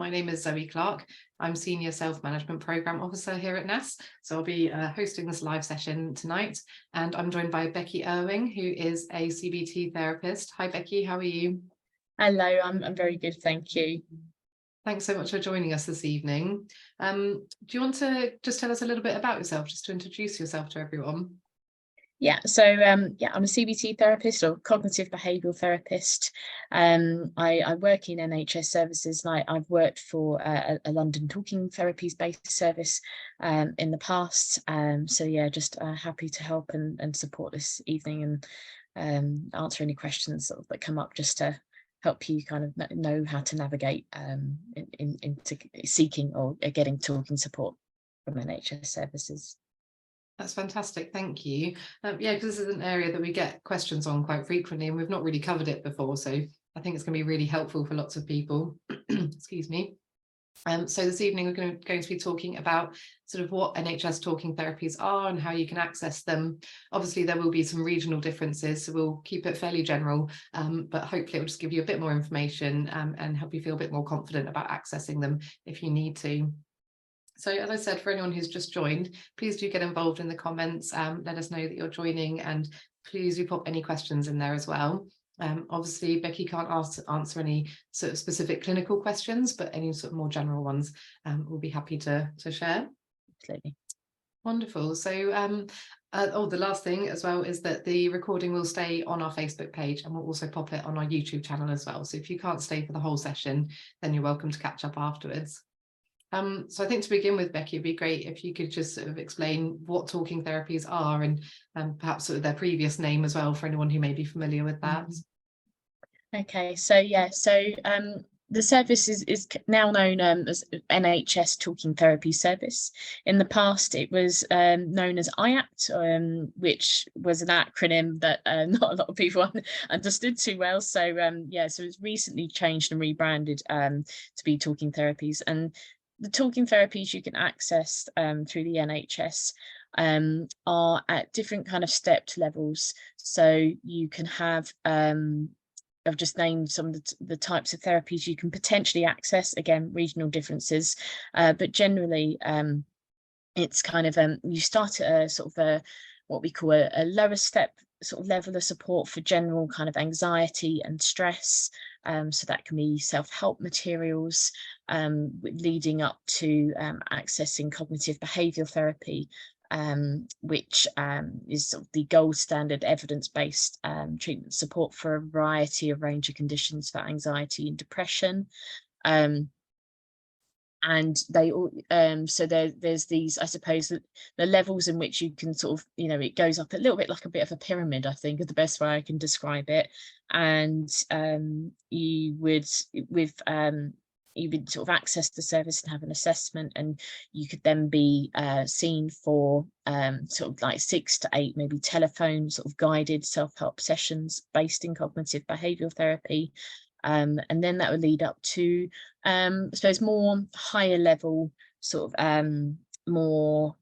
My name is Zoe Clark. I'm Senior Self-Management Programme Officer here at NASS. So I'll be hosting this live session tonight. And I'm joined by Becky Irwing, who is a CBT Therapist. Hi, Becky, how are you? Hello, I'm very good, thank you. Thanks so much for joining us this evening. Do you want to just tell us a little bit about yourself, just to introduce yourself to everyone? Yeah, so I'm a CBT therapist or cognitive behavioural therapist. I work in NHS services. I've worked for a London Talking Therapies based service in the past. So yeah, just happy to help and support this evening and answer any questions that come up, just to help you kind of know how to navigate into seeking or getting talking support from NHS services. That's fantastic, thank you. Yeah, because this is an area that we get questions on quite frequently, and we've not really covered it before, so I think it's going to be really helpful for lots of people. Excuse me. So this evening we're going to be talking about sort of what NHS talking therapies are and how you can access them. Obviously there will be some regional differences, so we'll keep it fairly general, but hopefully it will just give you a bit more information and help you feel a bit more confident about accessing them if you need to. So as I said, for anyone who's just joined, please do get involved in the comments. Let us know that you're joining, and please do pop any questions in there as well. Obviously, Becky can't answer any sort of specific clinical questions, but any sort of more general ones we'll be happy to share. Absolutely. Wonderful. So the last thing as well is that the recording will stay on our Facebook page, and we'll also pop it on our YouTube channel as well. So if you can't stay for the whole session, then you're welcome to catch up afterwards. So I think to begin with, Becky, it'd be great if you could just sort of explain what talking therapies are and perhaps sort of their previous name as well, for anyone who may be familiar with that. Okay, so yeah, the service is now known as NHS Talking Therapy Service. In the past, it was known as IAPT, which was an acronym that not a lot of people understood too well. So yeah, so it's recently changed and rebranded to be Talking Therapies. And the talking therapies you can access through the NHS are at different kind of stepped levels. So you can have, I've just named some of the types of therapies you can potentially access, again, regional differences, but generally it's kind of, you start at a sort of what we call a lower step sort of level of support for general kind of anxiety and stress. So that can be self-help materials, leading up to accessing cognitive behavioural therapy, which is sort of the gold standard evidence-based treatment support for a variety of range of conditions for anxiety and depression. And they all so there's these, I suppose, the levels in which you can sort of, it goes up a little bit like a bit of a pyramid, I think is the best way I can describe it. And you would sort of access the service and have an assessment, and you could then be seen for sort of like 6 to 8 maybe telephone sort of guided self-help sessions based in cognitive behavioural therapy. And then that would lead up to I suppose more higher level sort of more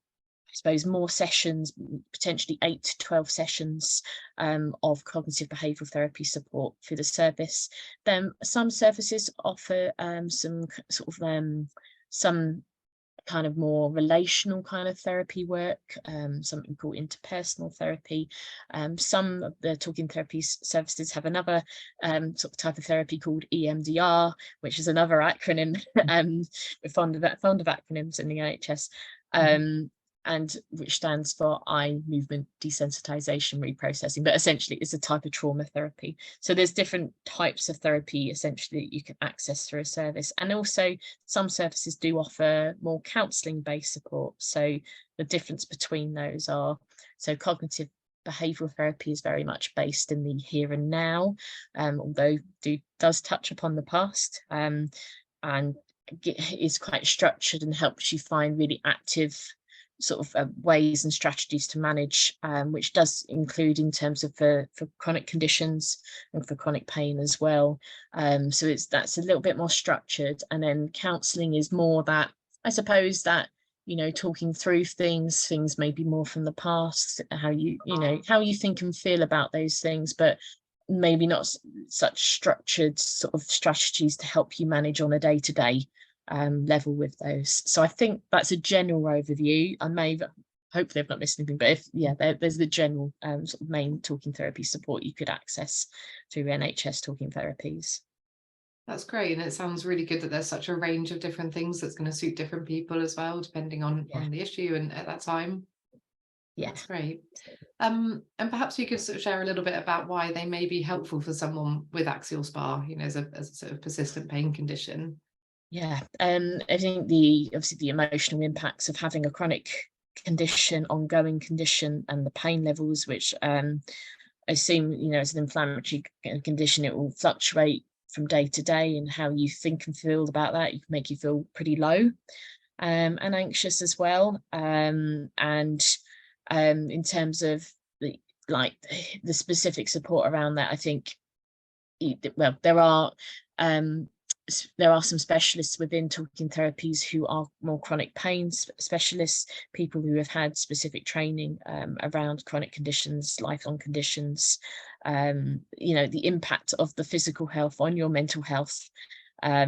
sessions, potentially 8 to 12 sessions of cognitive behavioural therapy support through the service. Then some services offer some sort of some kind of more relational kind of therapy work, something called interpersonal therapy. Some of the talking therapy services have another sort of type of therapy called EMDR, which is another acronym. We're fond of acronyms in the NHS. And which stands for eye movement desensitization reprocessing, but essentially it's a type of trauma therapy. So there's different types of therapy essentially that you can access through a service. And also some services do offer more counselling based support. So the difference between those are, so cognitive behavioural therapy is very much based in the here and now, although does touch upon the past, and is quite structured and helps you find really active sort of ways and strategies to manage, which does include in terms of for chronic conditions and for chronic pain as well. So that's a little bit more structured. And then counselling is more that, I suppose, that talking through things maybe more from the past, how you think and feel about those things, but maybe not such structured sort of strategies to help you manage on a day-to-day level with those. So I think that's a general overview. Hopefully I've not missed anything, but there's the general sort of main talking therapy support you could access through NHS Talking Therapies. That's great, and it sounds really good that there's such a range of different things that's going to suit different people as well, depending on the issue and at that time. Yeah, that's great. And perhaps you could sort of share a little bit about why they may be helpful for someone with axial SpA, as a sort of persistent pain condition. Yeah, I think obviously the emotional impacts of having a chronic condition, ongoing condition, and the pain levels, which I assume, as an inflammatory condition, it will fluctuate from day to day, and how you think and feel about that, it can make you feel pretty low and anxious as well. And in terms of the specific support around that, I think, well, there are some specialists within Talking Therapies who are more chronic pain specialists, people who have had specific training around chronic conditions, lifelong conditions, the impact of the physical health on your mental health. They're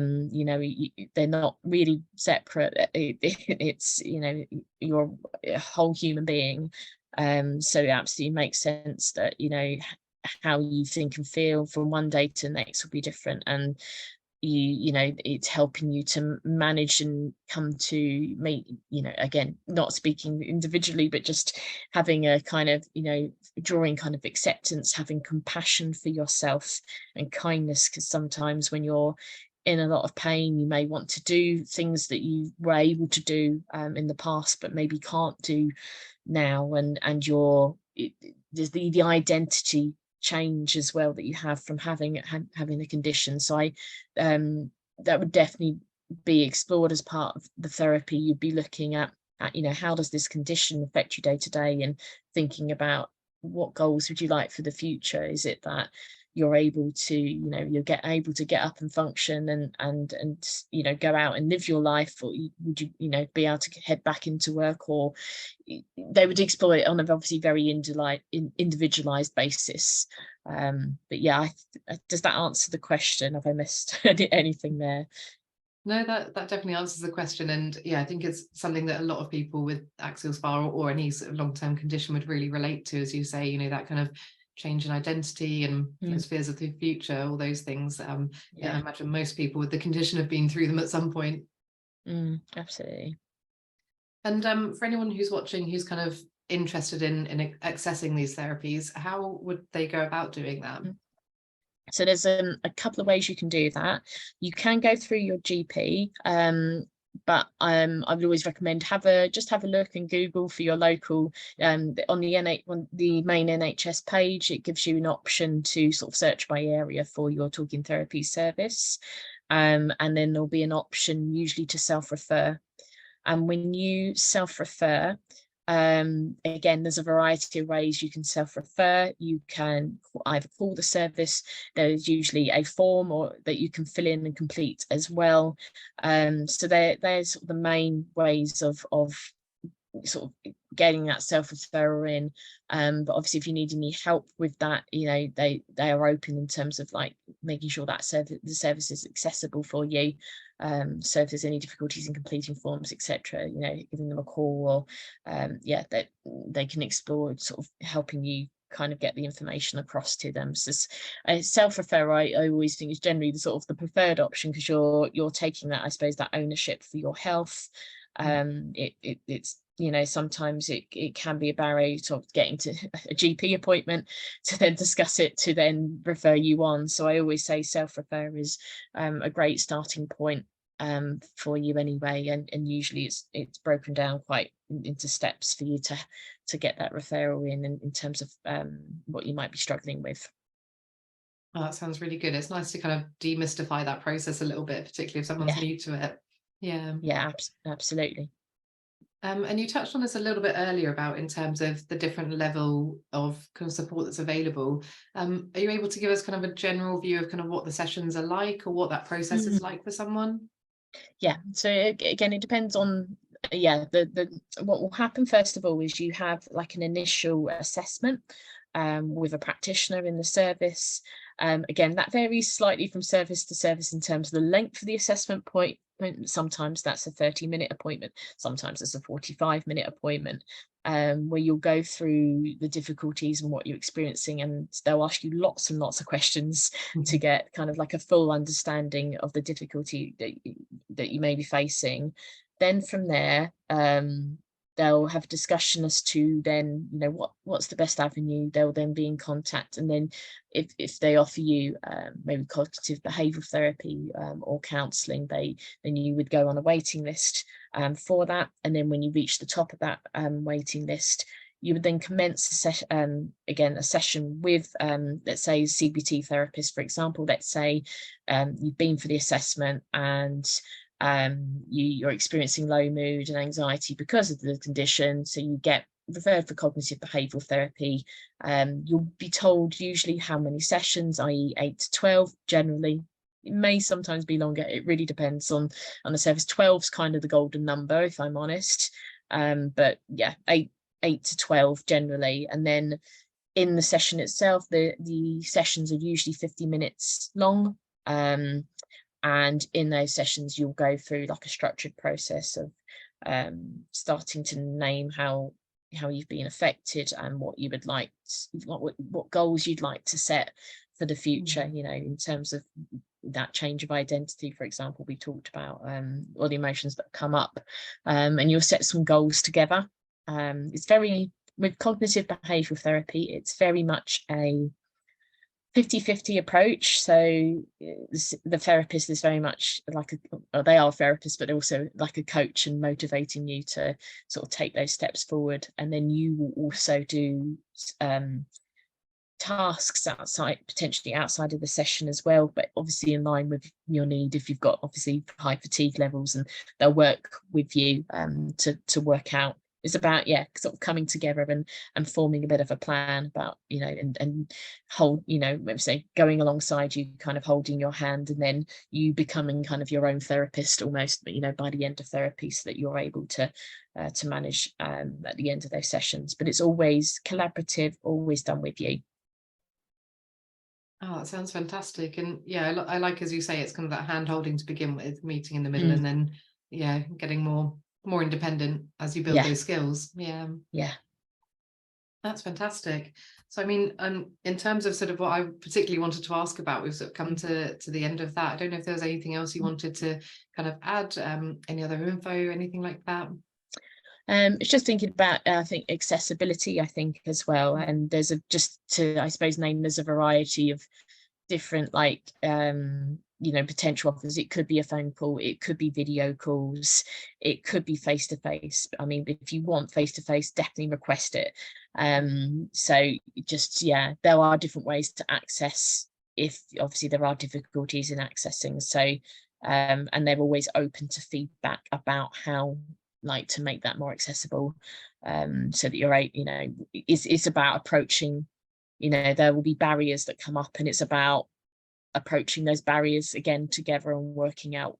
not really separate. It's you're a whole human being. So it absolutely makes sense that how you think and feel from one day to the next will be different, and it's helping you to manage and come to meet, again, not speaking individually, but just having a kind of drawing kind of acceptance, having compassion for yourself and kindness, because sometimes when you're in a lot of pain, you may want to do things that you were able to do in the past but maybe can't do now, and there's the identity change as well that you have from having the condition. So that would definitely be explored as part of the therapy. You'd be looking at how does this condition affect you day to day, and thinking about what goals would you like for the future. Is it that you're able to able to get up and function and go out and live your life, or would you be able to head back into work? Or they would explore it on a obviously very individualized basis. But yeah, does that answer the question? Have I missed anything there? No, that definitely answers the question. And I think it's something that a lot of people with axial SpA or any sort of long-term condition would really relate to, as you say, that kind of change in identity and those fears of the future, all those things. I imagine most people with the condition have been through them at some point. Absolutely. And for anyone who's watching who's kind of interested in accessing these therapies, how would they go about doing that? So there's a couple of ways you can do that. You can go through your GP, but I would always recommend just have a look and Google for your local. On the main NHS page, it gives you an option to sort of search by area for your Talking Therapies service, and then there'll be an option usually to self-refer. And when you self-refer, again, there's a variety of ways you can self-refer. You can either call the service. There's usually a form that you can fill in and complete as well. So there's sort of the main ways of sort of getting that self-referral in. But obviously, if you need any help with that, they are open in terms of making sure that the service is accessible for you. So if there's any difficulties in completing forms, etc., giving them a call, or they can explore sort of helping you kind of get the information across to them. So self-refer, I always think is generally the sort of the preferred option, because you're taking that, I suppose, that ownership for your health. It's sometimes it can be a barrier to getting to a GP appointment to then discuss it, to then refer you on. So I always say self-refer is a great starting point for you anyway, and usually it's broken down quite into steps for you to get that referral in terms of what you might be struggling with. Oh, that sounds really good. It's nice to kind of demystify that process a little bit, particularly if someone's new to it. Yeah, absolutely. And you touched on this a little bit earlier about in terms of the different level of kind of support that's available. Are you able to give us kind of a general view of kind of what the sessions are like, or what that process is like for someone? Yeah, so again, it depends on what will happen first of all is you have an initial assessment with a practitioner in the service. Again, that varies slightly from service to service in terms of the length of the assessment appointment. Sometimes that's a 30-minute appointment, sometimes it's a 45-minute appointment, where you'll go through the difficulties and what you're experiencing, and they'll ask you lots and lots of questions to get kind of like a full understanding of the difficulty that you may be facing. Then from there, they'll have a discussion as to then, you know, what's the best avenue. They'll then be in contact, and then if they offer you maybe cognitive behavioural therapy or counselling, then you would go on a waiting list for that. And then when you reach the top of that waiting list, you would then commence a session with, let's say, a CBT therapist, for example. Let's say you've been for the assessment and you're experiencing low mood and anxiety because of the condition, so you get referred for cognitive behavioural therapy. You'll be told usually how many sessions, i.e. 8 to 12 generally. It may sometimes be longer, it really depends on the service. 12's kind of the golden number, if I'm honest, but yeah, 8 to 12 generally. And then in the session itself, the sessions are usually 50 minutes long, and in those sessions you'll go through like a structured process of starting to name how you've been affected and what you would like, what goals you'd like to set for the future, you know, in terms of that change of identity, for example, we talked about, or the emotions that come up, and you'll set some goals together. It's very, with cognitive behavioural therapy, it's very much a 50-50 approach. So the therapist is very much like they are therapists, but they're also like a coach and motivating you to sort of take those steps forward. And then you will also do tasks potentially outside of the session as well, but obviously in line with your need. If you've got obviously high fatigue levels, and they'll work with you to work out. It's about, yeah, sort of coming together and forming a bit of a plan about, you know, and hold, you know, maybe say going alongside you, kind of holding your hand, and then you becoming kind of your own therapist almost, you know, by the end of therapy, so that you're able to manage at the end of those sessions. But it's always collaborative, always done with you. Oh, that sounds fantastic. And yeah, I like, as you say, it's kind of that hand holding to begin with, meeting in the middle, and then, yeah, getting more independent as you build those skills. Yeah, that's fantastic. So I mean, in terms of sort of what I particularly wanted to ask about, we've sort of come to the end of that. I don't know if there was anything else you wanted to kind of add, any other info, anything like that. It's just thinking about, I think, accessibility, I think, as well. And there's I suppose, there's a variety of different, like, you know, potential offers. It could be a phone call, it could be video calls, it could be face-to-face. I mean, if you want face-to-face, definitely request it. So just, yeah, there are different ways to access if obviously there are difficulties in accessing. So and they're always open to feedback about how, like, to make that more accessible, so that you're, you know, it's about approaching, you know, there will be barriers that come up, and it's about approaching those barriers again together and working out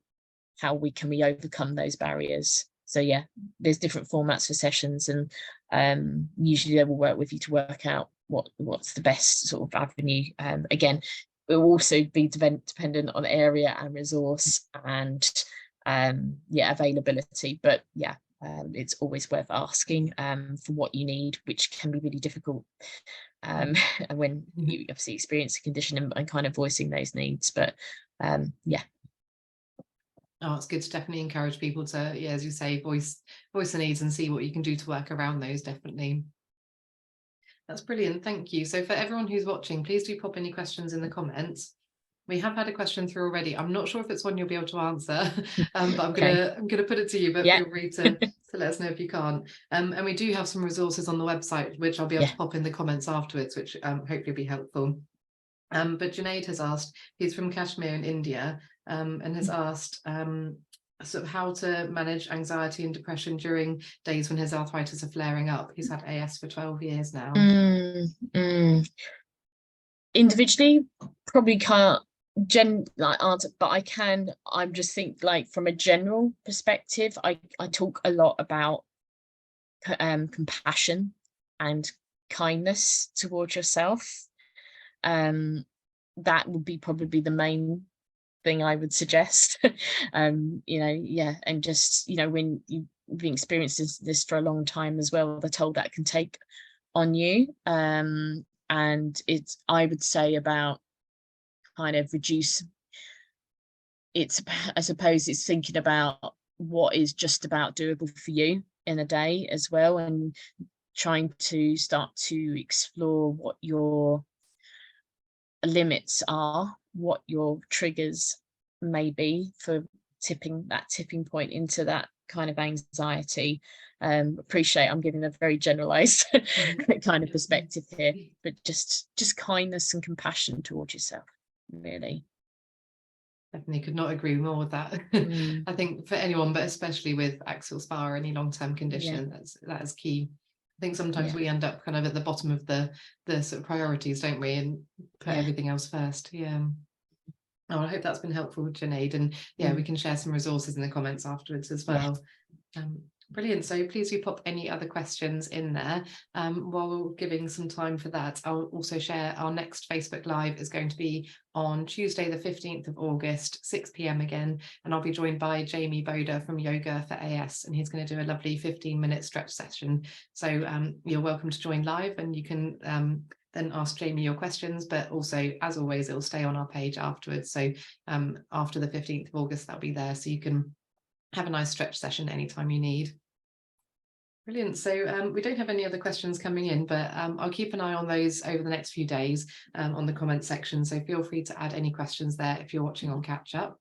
how we overcome those barriers. So yeah, there's different formats for sessions, and usually they will work with you to work out what's the best sort of avenue. Again, it will also be dependent on area and resource and yeah, availability, but yeah, it's always worth asking for what you need, which can be really difficult and when you obviously experience a condition, and kind of voicing those needs. But yeah. Oh, it's good to definitely encourage people to, yeah, as you say, voice the needs and see what you can do to work around those. Definitely. That's brilliant. Thank you. So for everyone who's watching, please do pop any questions in the comments. We have had a question through already. I'm not sure if it's one you'll be able to answer, but I'm gonna put it to you, but feel free to let us know if you can't. And we do have some resources on the website, which I'll be able to pop in the comments afterwards, which hopefully will be helpful. But Junaid has asked, he's from Kashmir in India, and has asked sort of how to manage anxiety and depression during days when his arthritis are flaring up. He's had AS for 12 years now. Individually, probably can't answer, but I'm just think, like, from a general perspective, I talk a lot about compassion and kindness towards yourself. That would be probably the main thing I would suggest. Yeah, and just, when you've been experiencing this for a long time as well, the toll that can take on you. And it's, I would say, about kind of I suppose it's thinking about what is just about doable for you in a day as well, and trying to start to explore what your limits are, what your triggers may be for tipping point into that kind of anxiety. Appreciate I'm giving a very generalized kind of perspective here, but just kindness and compassion towards yourself, really. Definitely could not agree more with that. I think for anyone, but especially with axial SpA or any long-term condition, that is key. I think sometimes we end up kind of at the bottom of the sort of priorities, don't we, and put everything else first. Oh, I hope that's been helpful, Junaid, and we can share some resources in the comments afterwards as well. Brilliant. So please do pop any other questions in there. While we're giving some time for that, I'll also share our next Facebook Live is going to be on Tuesday, the 15th of August, 6 p.m. again. And I'll be joined by Jamie Boda from Yoga for AS, and he's going to do a lovely 15-minute stretch session. So you're welcome to join live, and you can then ask Jamie your questions, but also, as always, it'll stay on our page afterwards. So after the 15th of August, that'll be there, so you can have a nice stretch session anytime you need. Brilliant. So we don't have any other questions coming in, but I'll keep an eye on those over the next few days on the comment section. So feel free to add any questions there if you're watching on catch up.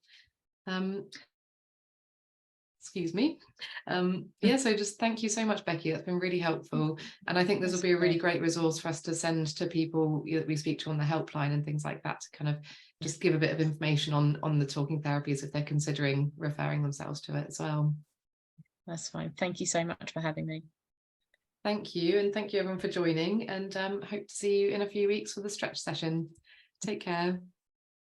Excuse me. So just thank you so much, Becky. That's been really helpful. And I think this will be a really great resource for us to send to people that we speak to on the helpline and things like that, to kind of just give a bit of information on the Talking Therapies if they're considering referring themselves to it as well. That's fine. Thank you so much for having me. Thank you. And thank you everyone for joining, and hope to see you in a few weeks for the stretch session. Take care.